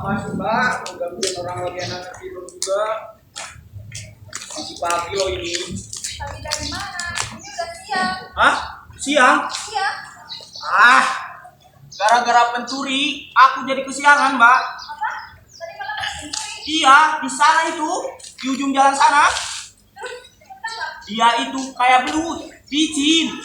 Apa sih Mbak? Mau gangguin orang lagi anak tidur juga. Masih pagi loh ini. Pagi dari mana? Ini udah siang. Hah? Siang? Iya. Ah, gara-gara pencuri, aku jadi kesiangan Mbak. Apa? Tadi malam pencuri. Iya, di sana itu, di ujung jalan sana. Terus kita nggak? Dia itu kayak belut, licin.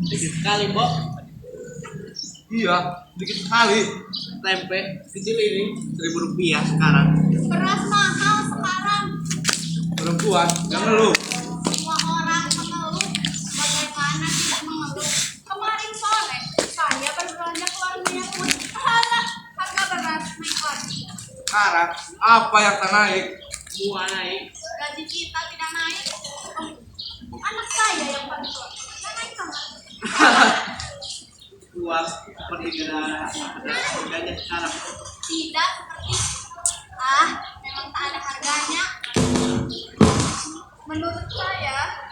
Dikit sekali, Mbok. Iya, dikit sekali. Tempe kecil ini Rp1.000 sekarang. Beras mahal sekarang. Perempuan, jangan lu. Semua orang mengeluh. Bagaimana tidak mengeluh? Kemarin sore Sekarang apa yang tak naik? Semua naik. Gaji kita tidak naik. Anak saya yang paling tua. Tidak naik sama. Uang seperti harganya sekarang. Tidak seperti memang tak ada harganya. Menurut saya,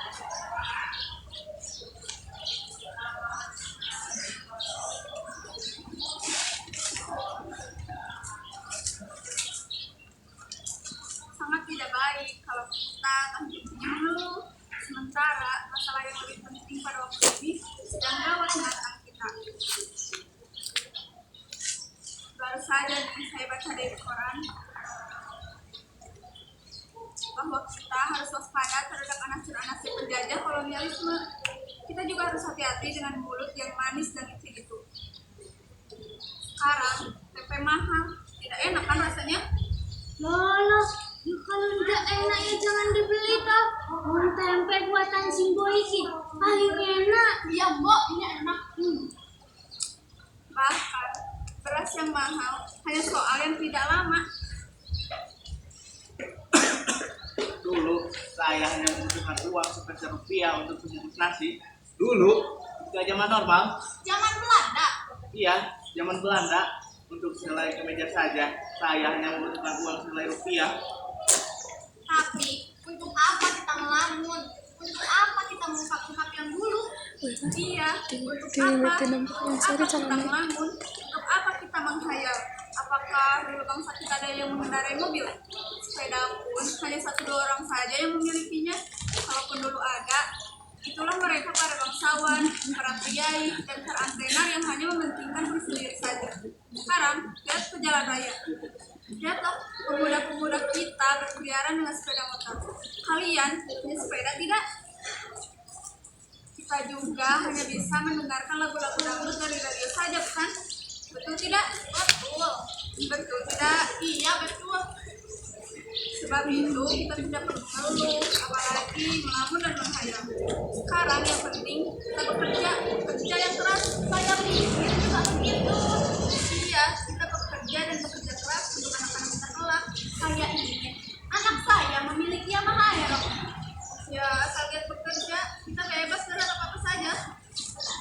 sangat tidak baik kalau kita dulu sementara masalah yang lebih penting pada waktu ini sedang gawat menantang kita. Baru saja saya baca dari koran bahwa kita harus waspada terhadap anasir-anasir penjajah kolonialisme. Kita juga harus hati-hati dengan mulut yang manis dan licin itu. Sekarang tempe mahal, tidak enak kan rasanya? Loh, ya kalau udah enak ya jangan dibeli toh. Mau tempe buatan Simbo iki, paling enak. Iya mbok, ini enak. Bahkan beras yang mahal hanya soal yang tidak lama. Dulu saya hanya membutuhkan uang sebesar rupiah untuk sebungkus nasi. Dulu ketika zaman normal, Zaman Belanda. iya, zaman Belanda, untuk selai kemeja saja saya hanya membutuhkan uang selai rupiah. Tapi untuk apa kita melamun? Untuk apa kita mengungkap-ungkap yang dulu? Iya, untuk apa? Untuk apa kita melamun? Untuk apa kita menghayal? Apakah dulu bangsa kita ada yang mengendarai mobil? Sepeda pun hanya 1-2 orang saja yang memilikinya. Kalaupun dulu ada, itulah mereka para bangsawan, para priai, dan para antenar yang hanya mementingkan diri sendiri saja. Sekarang, lihat ke jalan raya. Lihatlah pemuda-pemuda kita berkeliaran dengan sepeda motor. Kalian punya sepeda tidak? Kita juga hanya bisa mendengarkan lagu-lagu dangdut dari radio saja, bukan? Betul tidak? Betul. Betul tidak? Iya betul. Sebab itu kita tidak perlu mengeluh, apalagi melamun dan menghayal. Sekarang yang penting kita bekerja, kerja yang keras. Saya pikir juga begitu. Iya, kita bekerja dan bekerja keras untuk anak-anak kita kelak. Saya ingin anak saya memiliki Yamaha Aerox. Ya, asal dia bekerja, kita bebas terhadap apa saja.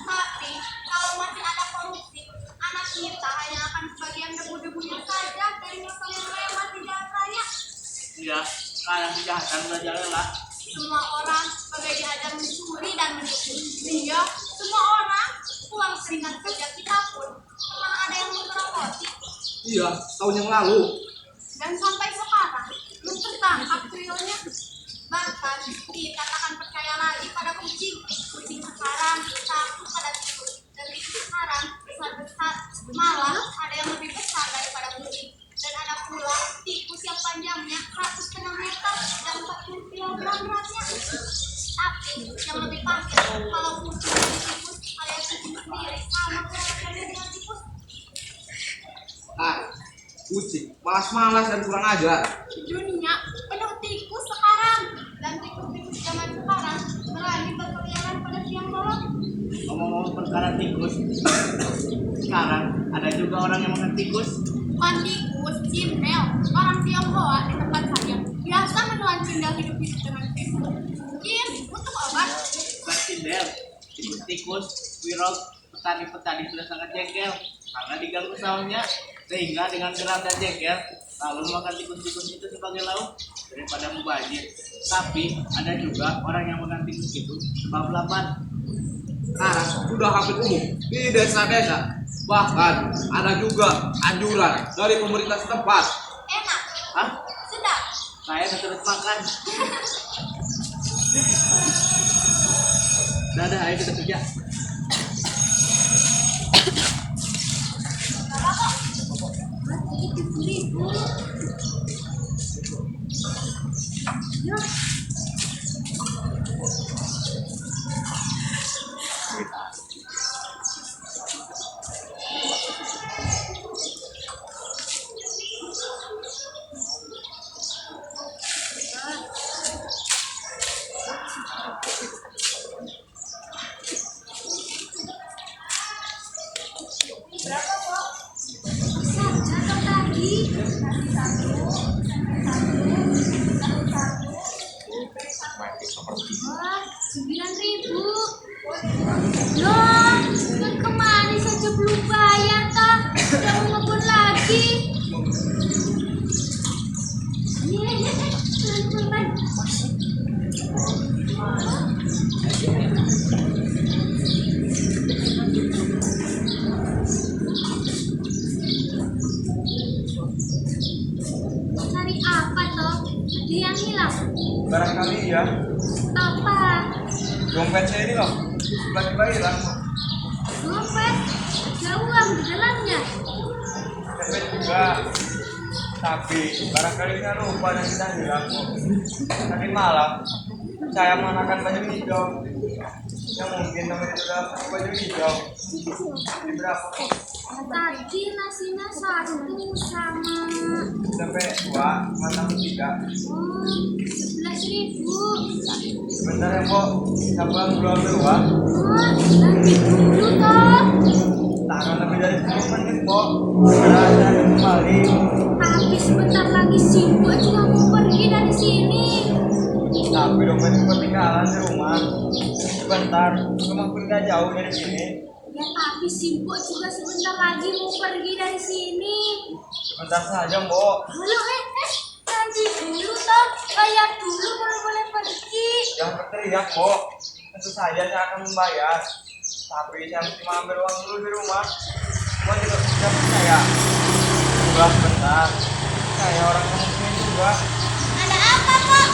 Tapi kalau masih ada korupsi, anak kita hanya akan sebagian debu-debunya saja dari motor yang lewat di jalan raya. Iya, sekarang kejahatan merajalela. Semua orang sebagai diajar mencuri dan menipu. Iya, semua orang uang keringat kerja kita pun pernah ada yang menggerogoti. Iya, tahun yang lalu. Dan sampai sekarang belum tertangkap realnya. Bahkan kita tak akan percaya lagi pada kucing. Kucing sekarang takut pada tikus. Dan tikus sekarang besar-besar. Malah ada yang lebih besar daripada kucing. Dan ada pula tikus yang panjangnya 1,5 meter dan 40 kilogram beratnya. Tapi yang lebih pahit kalau kucing dan tikus alias kucing sendiri sama keluarganya dengan tikus. Kucing, malas-malas dan kurang ajar. Dunia penuh tikus sekarang, dan tikus-tikus zaman sekarang berani berkeliaran pada siang bolong. Ngomong-ngomong perkara tikus, sekarang ada juga orang yang makan tikus. Bukan tikus, cindel. Orang Tionghoa di tempat saya biasa menelan cindel hidup-hidup dengan tikus. Mungkin untuk obat. Bukan cindel, tikus-tikus, wirok, petani-petani sudah sangat jengkel karena diganggu sawahnya, sehingga dengan geram dan jengkel lalu makan tikus-tikus itu sebagai lauk daripada mubazir. Tapi ada juga orang yang makan tikus itu sebab lapar. Sudah hampir umum di desa-desa. Bahkan ada juga anjuran dari pemerintah setempat. Enak, Hah? sedap. Saya udah terus makan. Dadah, ayo kita kerja. Berapa kok? Datang lagi. Wah, 9.000. Loh, kan kemarin saja belum bayar tak? Udah mau ngebon lagi. Iya, pelan-pelan. Cari apa toh? Ada yang hilang? Barangkali ya, Apa? dompet saya ini loh, tiba-tiba hilang. Dompet? Ada uang di dalamnya. Dompet juga, tapi barangkali saya lupa dan kita hilang. Tadi malam, saya mengenakan baju hijau. Yang mungkin teman itu adalah baju hijau. Ini berapa kok? Tadi nasinya 1 sama Sampai 2, matang 3. 11.000. Sebentar ya, Mbok. Saya pulang dulu ambil uang. Nanti dulu toh. Tak akan lebih dari 10 menit, Mbok. Segera saya akan kembali. Tapi sebentar lagi Simbo juga mau pergi dari sini. Tapi dompet ketinggalan di rumah. Sebentar, rumah pun gak jauh dari sini. Ya tapi Simbo juga sebentar lagi mau pergi dari sini. Sebentar saja, Mbok. Halo nanti dulu toh. Bayar dulu baru boleh pergi. Jangan berteriak, Mbok. Tentu saja saya akan membayar. Tapi saya mesti mengambil uang dulu di rumah. Mbok tidak bisa percaya. Sudah sebentar. Saya orang kampung sini juga. Ada apa kok?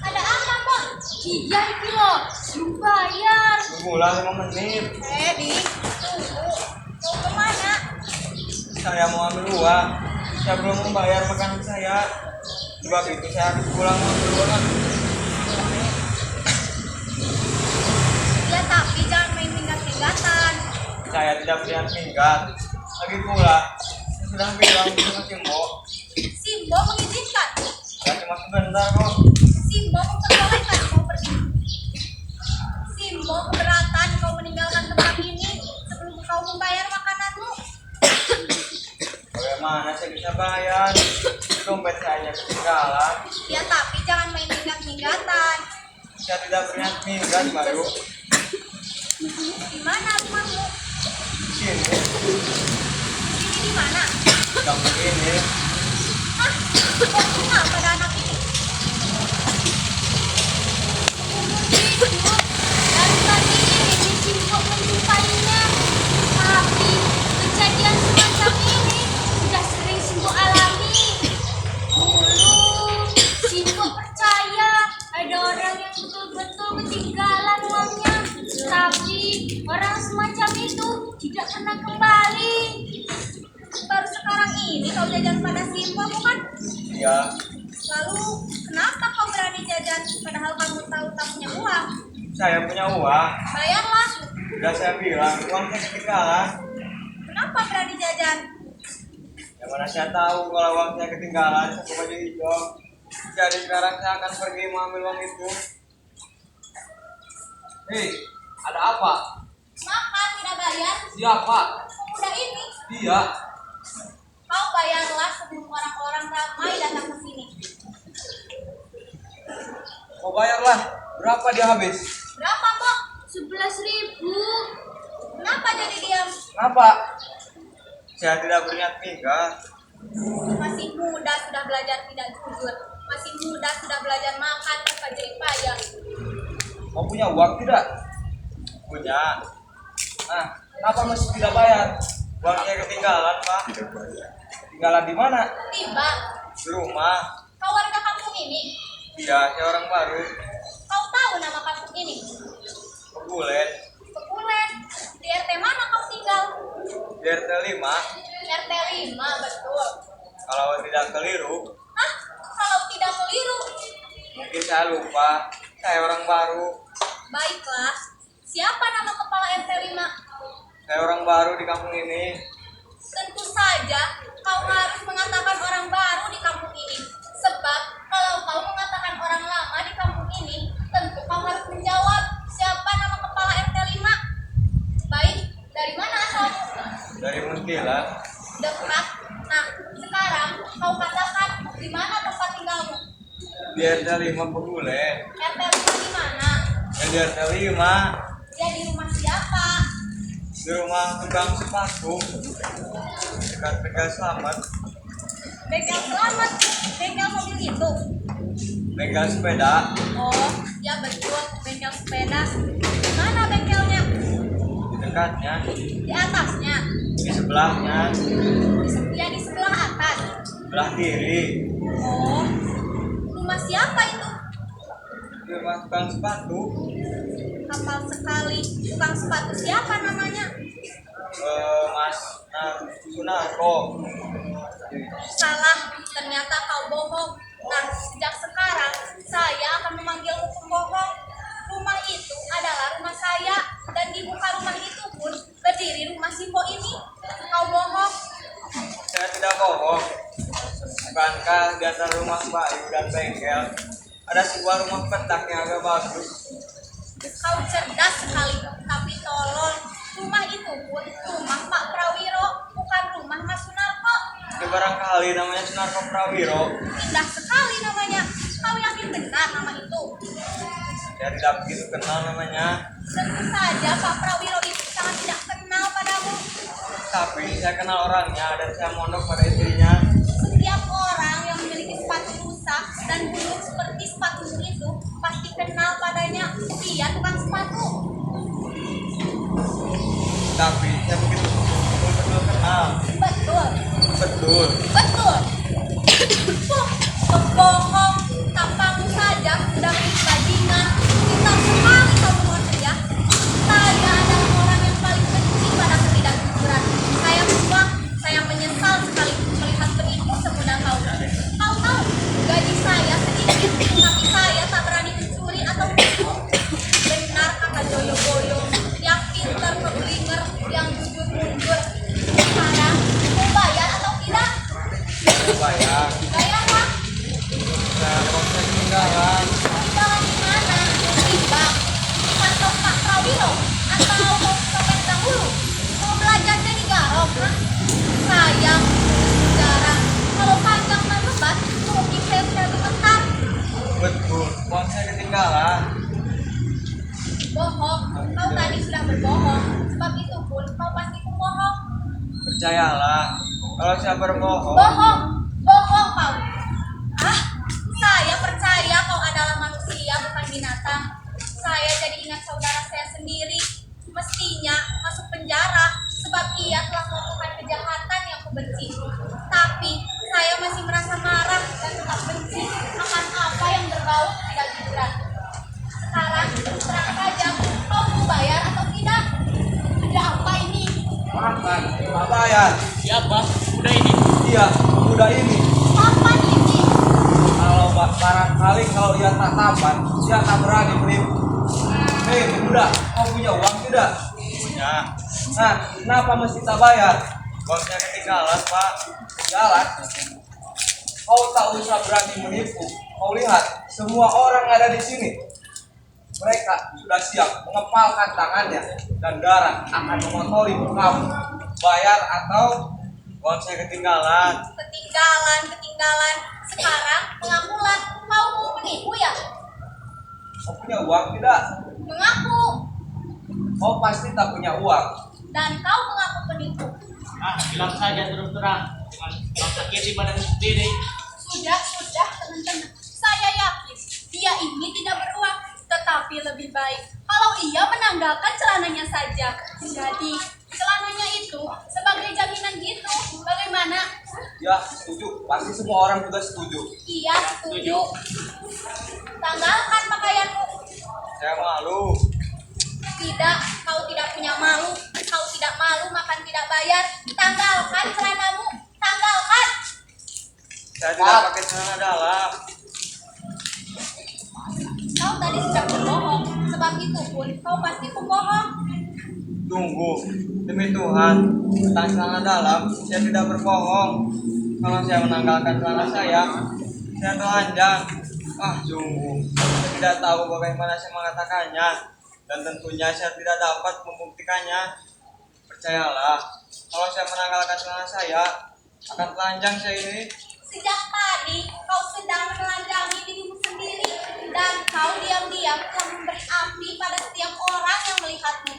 Ada apa kok? Iya itu loh, belum bayar. Tunggulah 5 menit. Di, tunggu. Mau kemana? Saya mau ambil uang. Saya belum membayar makanan saya. Sebab itu saya harus pulang mengambil uang. Ya tapi jangan main minggat-minggatan. Saya tidak berniat minggat. Lagi pula, saya sudah bilang sama Simbo. Simbo mengizinkan. Ya cuma sebentar kok. Simbo memperbolehkan kau pergi. Simbo keberatan kau meninggalkan tempat ini sebelum kau membayar makananmu. Bagaimana saya bisa bayar? Dompet saya ketinggalan. Ya tapi jangan main minggat-minggatan. Saya tidak berniat minggat baru. Di mana rumahmu? Sini, Ini di mana? kampung ini. Hah? Kok kenal pada anak ini? Hidup dari tadi ini Simbo menjumpainya. Tapi kejadian semacam ini sudah sering Simbo alami. Dulu Simbo percaya ada orang yang betul-betul ketinggalan uangnya. Tapi orang semacam itu tidak pernah kembali. Baru sekarang ini kau jajan pada Simbo bukan? Iya, Lalu kenapa kau berani jajan padahal kamu tahu tak punya uang? saya punya uang. Bayarlah. Sudah saya bilang, uang saya ketinggalan. Kenapa berani jajan? Yang mana saya tahu kalau uang saya ketinggalan, saya ke baju hijau. Jadi sekarang saya akan pergi mengambil uang itu. Hei, ada apa? Makan tidak bayar? Siapa? Pemuda ini. Dia. Kau bayarlah sebelum orang-orang ramai datang ke sini. Kau bayarlah. Berapa dia habis? Berapa kok? 11.000. Kenapa jadi diam? Kenapa? Saya tidak berniat minggat. Masih muda sudah belajar tidak jujur. Masih muda sudah belajar makan tanpa jerih payah. Kau punya uang tidak? Punya. Nah, kenapa masih tidak bayar? Uangnya ketinggalan, Pak. Tidak bayar. Ketinggalan di mana? Tiba. Di rumah. Kau warga kampung ini? Iya, saya orang baru. Kau tahu nama kampung ini? Kebulen. Kepulen. Di RT mana kau tinggal? Di RT 5. RT 5, betul. Kalau tidak keliru, Hah? Kalau tidak keliru? mungkin saya lupa. Saya orang baru. Baiklah. Siapa nama kepala RT 5? Saya orang baru di kampung ini. Tentu saja kau harus mengatakan orang baru di kampung ini. Sebab kalau kau mengatakan orang lama di kampung ini, tentu kau harus menjawab siapa nama kepala RT 5. 9. Dekat. Nah, sekarang kau katakan di mana tempat tinggalmu? Di RT 5 Pegule. RT rumah di mana? Ya di RT 5. Ya di rumah siapa? Di rumah tukang sepatu. Dekat bengkel selamat. Bengkel selamat. Bengkel mobil itu. Bengkel sepeda. Oh, ya betul, bengkel sepeda. Di mana bengkelnya? Di dekatnya. Di atasnya. Di sebelahnya. Ya di sebelah atas. Sebelah kiri. Oh, rumah siapa itu? Di rumah tukang sepatu. Hafal sekali. Tukang sepatu siapa namanya? Mas Sunarko. Salah, ternyata kau bohong. Nah, sejak sekarang saya akan memanggilmu pembohong. Rumah itu adalah rumah saya dan di muka rumah itu pun berdiri rumah Simbo ini. Kau bohong. Saya tidak bohong. Bukankah di antara rumah Mbak Ayu dan bengkel ada sebuah rumah petak yang agak bagus? Kau cerdas sekali, tapi tolong. Rumah itu pun rumah Pak Prawiro, bukan rumah Mas Sunarko. Itu barangkali namanya Sunarko Prawiro. Indah sekali namanya. Kau yakin benar nama itu? Saya tidak begitu kenal namanya. Tentu saja Pak Prawiro itu sangat tidak kenal padamu. Tapi saya kenal orangnya dan saya mondok pada istrinya. Setiap orang yang memiliki sepatu rusak dan buruk seperti sepatu itu pasti kenal padanya. Dia tukang sepatu. Tapi saya begitu betul kenal. Betul, Betul. betul. Pembohong, tampangmu saja sudah menjadi bajingan. Pintar sekali kau mengotori ya. Saya adalah orang yang paling benci pada ketidakjujuran. Saya muak, saya menyesal sekali melihat penipu semudah kau. Kau tahu, gaji saya sedikit, tapi saya tak berani mencuri atau menipu. Benar kata Joyo Boyo, yang pintar keblinger, yang jujur mundur. Sekarang, mau bayar atau tidak? Bayar. Bayarlah. Nah, kalau saya ketinggalan. Tinggalan di mana? Di bank. Di kantong Pak Prawiro. Atau mau copet dahulu? Mau belajar jadi garong? Hah? Sayang, sejarah. Kalau panjang dan lebat, mungkin saya sudah gemetar. Betul. Uang saya ketinggalan. Bohong. Kau tadi sudah berbohong. Sebab itu pun kau pasti pembohong. Percayalah. Kalau saya berbohong. Bohong. Bohong kau. Ah, saya percaya kau adalah manusia bukan binatang. Saya jadi ingat saudara saya sendiri. Mestinya masuk penjara sebab ia telah melakukan kejahatan yang kubenci. Tapi saya masih merasa marah dan tetap benci akan apa yang berbau ketidakjujuran. Sekarang terang saja, kau mau bayar atau tidak? Ada apa ini? Makan. Pak bayar. Siapa? Udah ini. Iya, udah ini. Kapan ini? Kalau barangkali kalau ia tak tampan, dia tak berani menipu. Hei, muda, kau punya uang tidak? Punya. Nah, kenapa mesti tak bayar? Uangnya ketinggalan, Pak. Ketinggalan. Kau tak usah berani menipu. Kau lihat, semua orang ada di sini. Mereka sudah siap mengepalkan tangannya dan darah akan mengotori kamu. Bayar atau uang saya ketinggalan. Ketinggalan. Sekarang pengakulah kau mau menipu ya? Kau punya uang tidak? Mengaku. Kau pasti tak punya uang. Dan kau mengaku penipu. Ah, bilang saja terus terang. Jangan sakit di badan sendiri. Sudah, teman-teman. Saya yakin dia ini tidak beruang. Tetapi lebih baik kalau ia menanggalkan celananya saja. Jadi, celananya itu sebagai jaminan gitu. Bagaimana? Ya, setuju. Pasti semua orang juga setuju. Iya, setuju. Tanggalkan pakaianmu. Saya malu. Tidak, kau tidak punya malu. Kau tidak malu makan tidak bayar. Tanggalkan celanamu. Tanggalkan. Saya tidak pakai celana dalam. Kau tadi sudah berbohong. Sebab itu pun kau pasti pembohong. Tunggu. Demi Tuhan, tentang celana dalam, saya tidak berbohong. Kalau saya menanggalkan celana saya telanjang. Sungguh. Saya tidak tahu bagaimana saya mengatakannya. Dan tentunya saya tidak dapat membuktikannya. Percayalah. kalau saya menanggalkan celana saya, akan telanjang saya ini. Sejak tadi kau sedang menelanjangi dirimu sendiri dan kau diam-diam telah memberi api pada setiap orang yang melihatmu.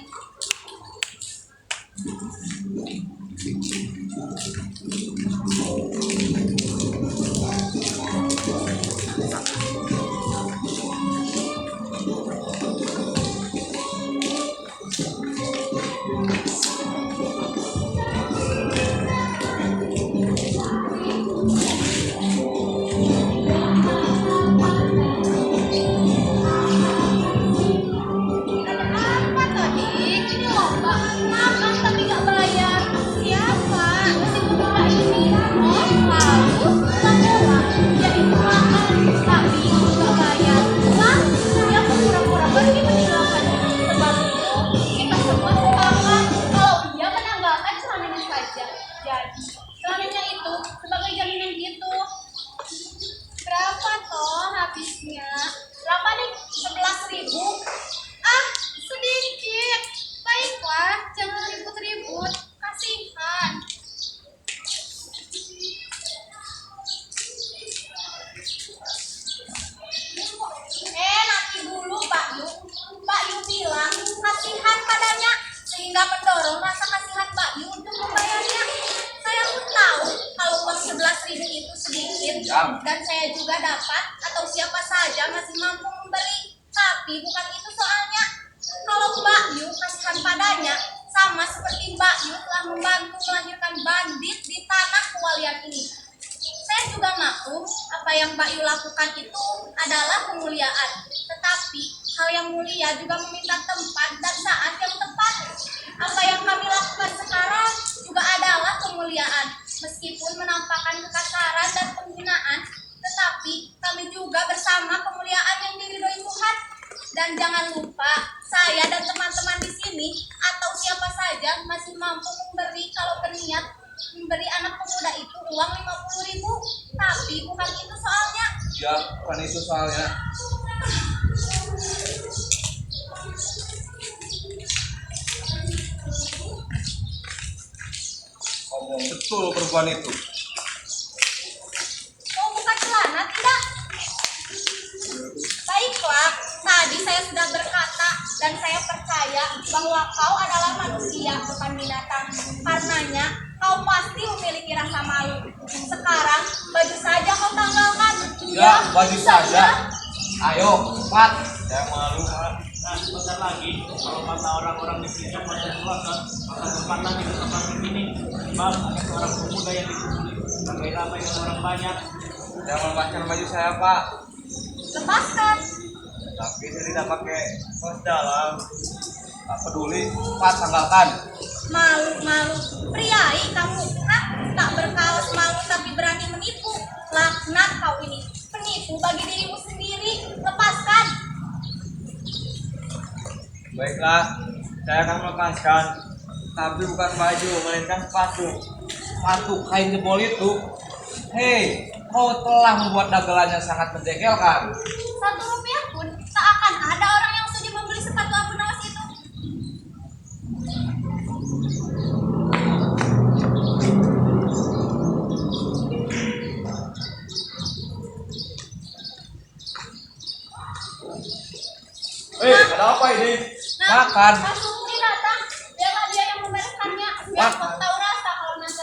Ada apa tadi? Ini lomba makan tapi nggak bayar. Siapa? Si pemuda ini. Oh, lalu orang dia itu makan tapi nggak bayar. Lah, dia pura-pura pergi meninggalkan diri. Sebab itu kita semua sepakat kalau dia menanggalkan celananya saja. Jadi celananya itu sebagai jaminan gitu. Berapa toh habisnya? Berapa nih? 11.000. Ah, sedikit. Baiklah, jangan ribut-ribut. Kasihan. Nanti dulu Pak Yu. Pak Yu bilang kasihan padanya sehingga mendorong rasa kasihan Pak Yu untuk membayarnya. Saya pun tahu kalau uang 11.000 itu sedikit dan saya juga dapat atau siapa saja masih mampu membeli. Tapi bukan itu soalnya. Kalau Mbak Yu kasihan padanya sama seperti Mbak Yu telah membantu melahirkan bandit di tanah kewalian ini. Saya juga maklum apa yang Mbak Yu lakukan itu adalah kemuliaan. Tetapi hal yang mulia juga meminta tempat dan saat yang tepat. Apa yang kami lakukan sekarang juga adalah kemuliaan. Meskipun menampakkan kekasaran dan penghinaan, tetapi kami juga bersama kemuliaan yang diridhoi Tuhan. Dan jangan lupa, saya dan teman-teman di sini atau siapa saja masih mampu memberi kalau berniat memberi anak pemuda itu uang 50.000. Tapi bukan itu soalnya. Ya, bukan itu soalnya. Ngomong betul perempuan itu. Mau buka celana tidak? Baiklah, tadi saya sudah berkata dan saya percaya bahwa kau adalah manusia bukan binatang. Karenanya kau pasti memiliki rasa malu. Sekarang baju saja kau tanggalkan. Ya, baju saja. Ayo, cepat. Saya malu, Pak. Nah, sebentar lagi, kalau kata orang-orang di sini pada puasa, maka cepat lagi ke tempat ini. Sebab ada seorang pemuda yang diculik, ramai-ramai dengan orang banyak. Saya melepaskan baju saya, Pak. Lepaskan. Tapi saya tidak pakai kaos dalam. Tak peduli, cepat tanggalkan. Malu-malu. Priai kamu. Hah? Tak berkaos malu tapi berani menipu. Laknat kau ini. Penipu bagi dirimu sendiri. Lepaskan. Baiklah, saya akan melepaskan. Tapi bukan baju, melainkan sepatu. Sepatu kain jebol itu. Hei, kau telah membuat dagelannya sangat menjengkelkan. 1 rupiah pun tak akan ada orang yang sudi membeli sepatu abu nawas itu. Ada apa ini? Makan. Pak Supri datang. Biarlah dia yang membereskannya. Biar kau tahu rasa kalau nanti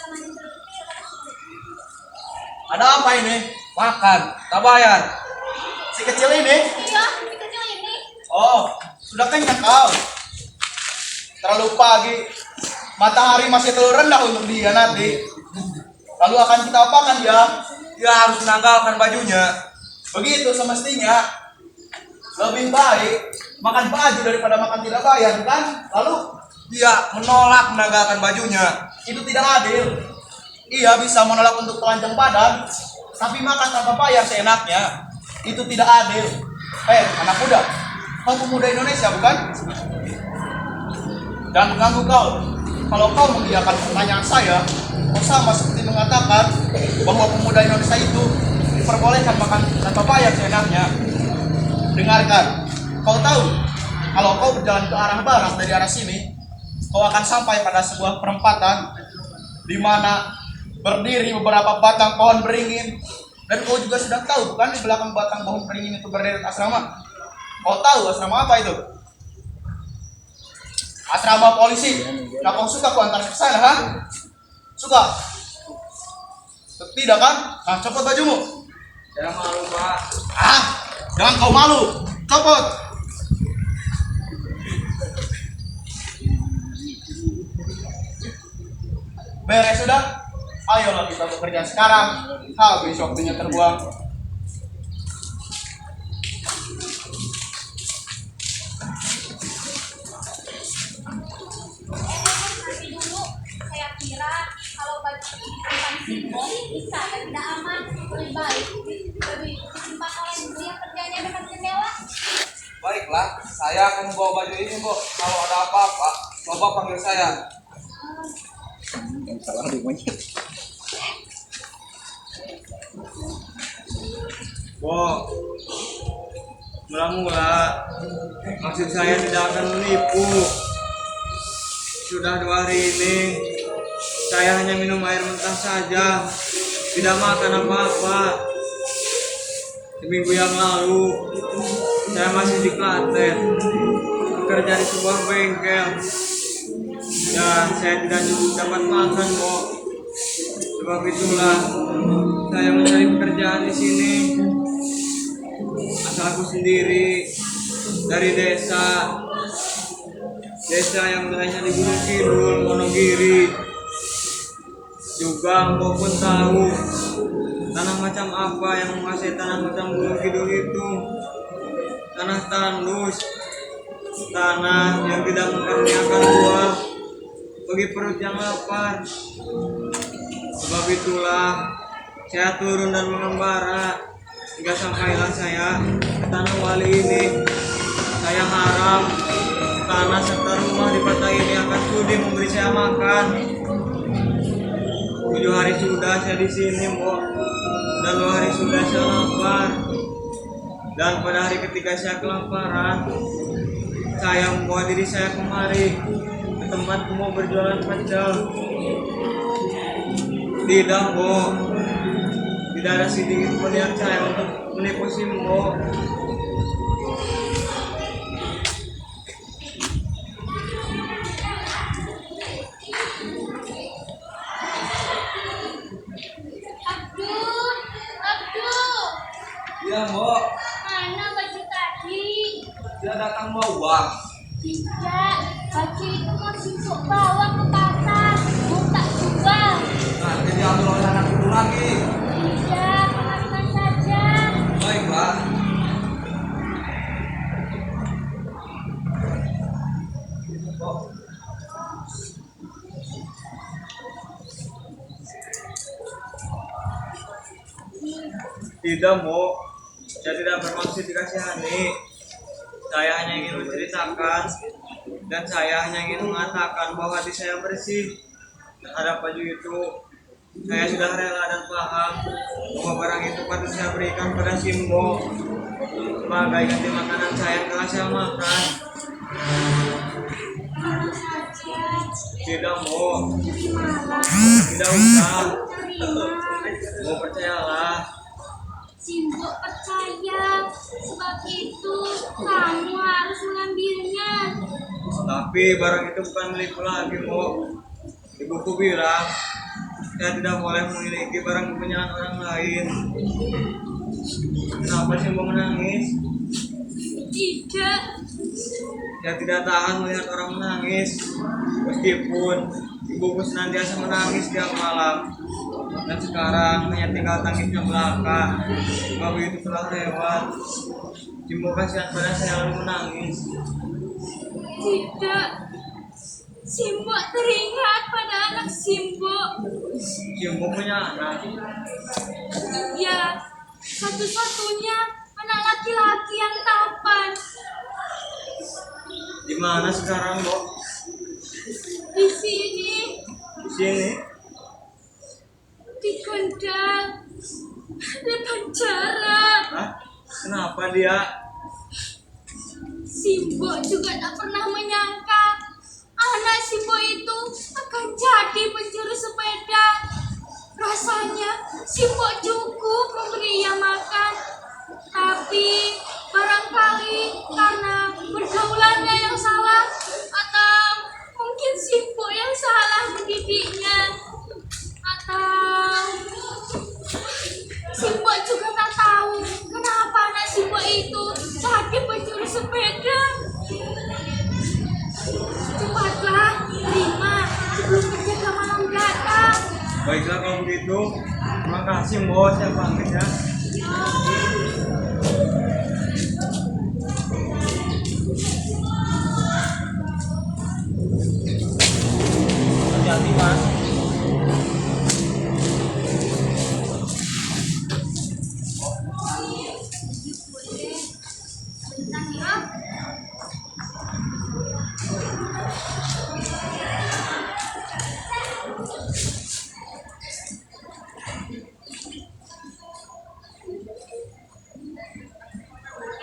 Ada apa ini? Makan, tak bayar. Si kecil ini? Iya, si kecil ini. Oh, sudah kenyang kau. Terlalu pagi. Matahari masih terlalu rendah untuk dia nanti. Lalu akan kita apakan dia? Dia harus menanggalkan bajunya. Begitu semestinya. Lebih baik makan baju daripada makan tidak bayar, kan? Lalu Dia menolak menanggalkan bajunya. itu tidak adil. Ia bisa menolak untuk telanjang badan, tapi makan tanpa bayar seenaknya. Itu tidak adil. Anak muda, kau pemuda Indonesia bukan? Jangan mengganggu kau. Kalau kau mengiyakan pertanyaan saya, kau sama seperti mengatakan bahwa pemuda Indonesia itu diperbolehkan makan tanpa bayar seenaknya. Dengarkan, kau tahu kalau kau berjalan ke arah barat dari arah sini, kau akan sampai pada sebuah perempatan di mana berdiri beberapa batang pohon beringin. Dan kau juga sudah tahu bukan, di belakang batang pohon beringin itu berdiri asrama. Kau tahu asrama apa itu? Asrama polisi. Nah, kau suka kau antar ke sana, ha? Suka? Tidak kan? Nah, copot bajumu. Saya malu, Pak. Ah, jangan kau malu. Copot. Beres sudah? Ayolah kita bekerja sekarang. Habis waktunya terbuang. Tapi dulu saya kira kalau baju disimpan simbol bisa dan tidak aman, lebih baik lebih disimpan oleh ibu yang kerjanya dekat jendela. Baiklah, saya akan membawa baju ini, Bu. Kalau ada apa-apa, coba panggil saya. Bu, mula-mula maksud saya tidak akan menipu. Sudah 2 hari ini saya hanya minum air mentah saja, tidak makan apa-apa. Seminggu yang lalu saya masih di Klaten, bekerja di sebuah bengkel. Dan saya tidak cukup dapat makan, Bu. Sebab itulah saya mencari pekerjaan di sini. Asalku sendiri dari desa yang wilayahnya di Gunung Kidul, Wonogiri. Juga Mbok pun tahu tanah macam apa yang menguasai tanah macam Gunung Kidul itu. Tanah tandus, tanah yang tidak mengaruniakan buah bagi perut yang lapar. Sebab itulah saya turun dan mengembara hingga sampailah saya ke Tanah Wali ini. Saya harap tanah serta rumah di kota ini akan sudi memberi saya makan. 7 hari sudah saya di sini, Bu. Dan 2 hari sudah saya lapar. Dan pada hari ketiga saya kelaparan, saya membawa diri saya kemari ke tempatku mau berjualan pecel. Tidak, Bu. Tidak ada sedikit pun yang saya untuk menipu Simbo. Abdul, Iya, Mbok. mana baju tadi? Dia datang mau uang. Tidak, baju itu masih untuk bawa ke pasar, mau tak jual. Nanti diambil oleh anak itu lagi. Tidak, maafkan saja. Baiklah. Tidak, Bu. Saya tidak bermaksud dikasihani. Saya hanya ingin menceritakan dan saya hanya ingin mengatakan bahwa hati saya bersih terhadap baju itu. Saya sudah rela dan paham bahwa barang itu patut saya berikan pada Simbo sebagai ganti makanan saya yang telah saya makan. Tidak, Bu. Tidak usah. Bu, percayalah. Simbo percaya, sebab itu kamu harus mengambilnya. Tapi barang itu bukan milikku lagi, Bu. Ibuku bilang saya tidak boleh memiliki barang kepunyaan orang lain. Kenapa sih mau menangis? Tidak, Saya tidak tahan melihat orang menangis. Meskipun ibuku senantiasa menangis tiap malam. Dan sekarang hanya tinggal tangisnya belaka. Sebab itu telah lewat. Simbo kasihan pada saya lalu menangis. tidak. Simbo teringat pada anak Simbo. Simbo punya anak. Iya, satu-satunya anak laki-laki yang tampan. Di mana sekarang, Bu? Di sini, Di sini. di Kendal, di penjara. Hah? Kenapa dia? Simbo juga tak pernah menyangka anak si boy itu akan jadi pencuri sepeda. Rasanya si boy cukup memberi ia makan, tapi barangkali karena pergaulannya yang salah, atau mungkin si boy yang salah mendidiknya, atau si boy juga tak tahu kenapa anak si boy itu jadi pencuri sepeda. Cepatlah, terima sebelum penjaga malam datang. Baiklah kalau begitu, terima kasih bos yang pamit ya. Hati-hati mas. Bentar ya.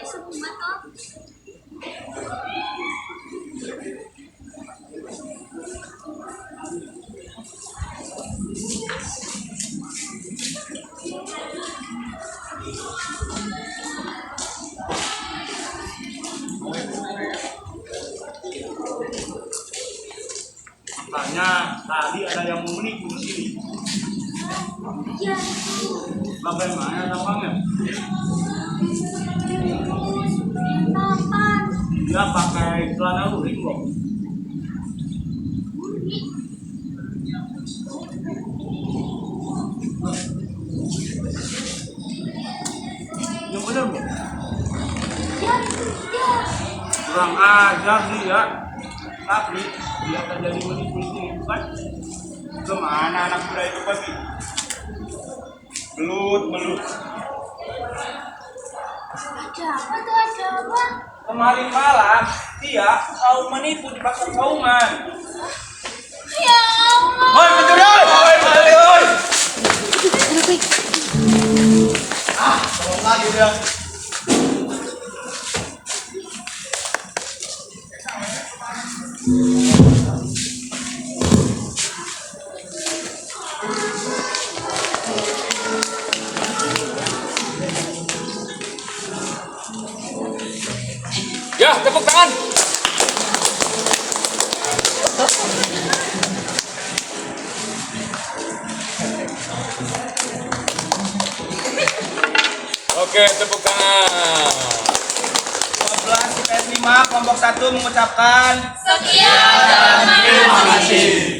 Sebuah toh. Makanya tadi ada yang mau menipu di sini. Ya, Bagaimana tampangnya? kapan? Dia pakai celana luring kok. Yang benar kok. Ya, ya. Kurang ajar dia. Tapi dia akan jadi menipu di sini bukan? Kemana anak muda itu pergi? Belut. Ada apa tuh, ada apa? Kemarin malam dia mau menipu di pasar Kauman. Ya Allah. Hoi pencuri! Hoi pencuri! Tolong lagi dia. Ya, tepuk tangan. Oke, tepuk tangan. 12 IPS 5 kelompok 1 mengucapkan Sekian dan terima kasih.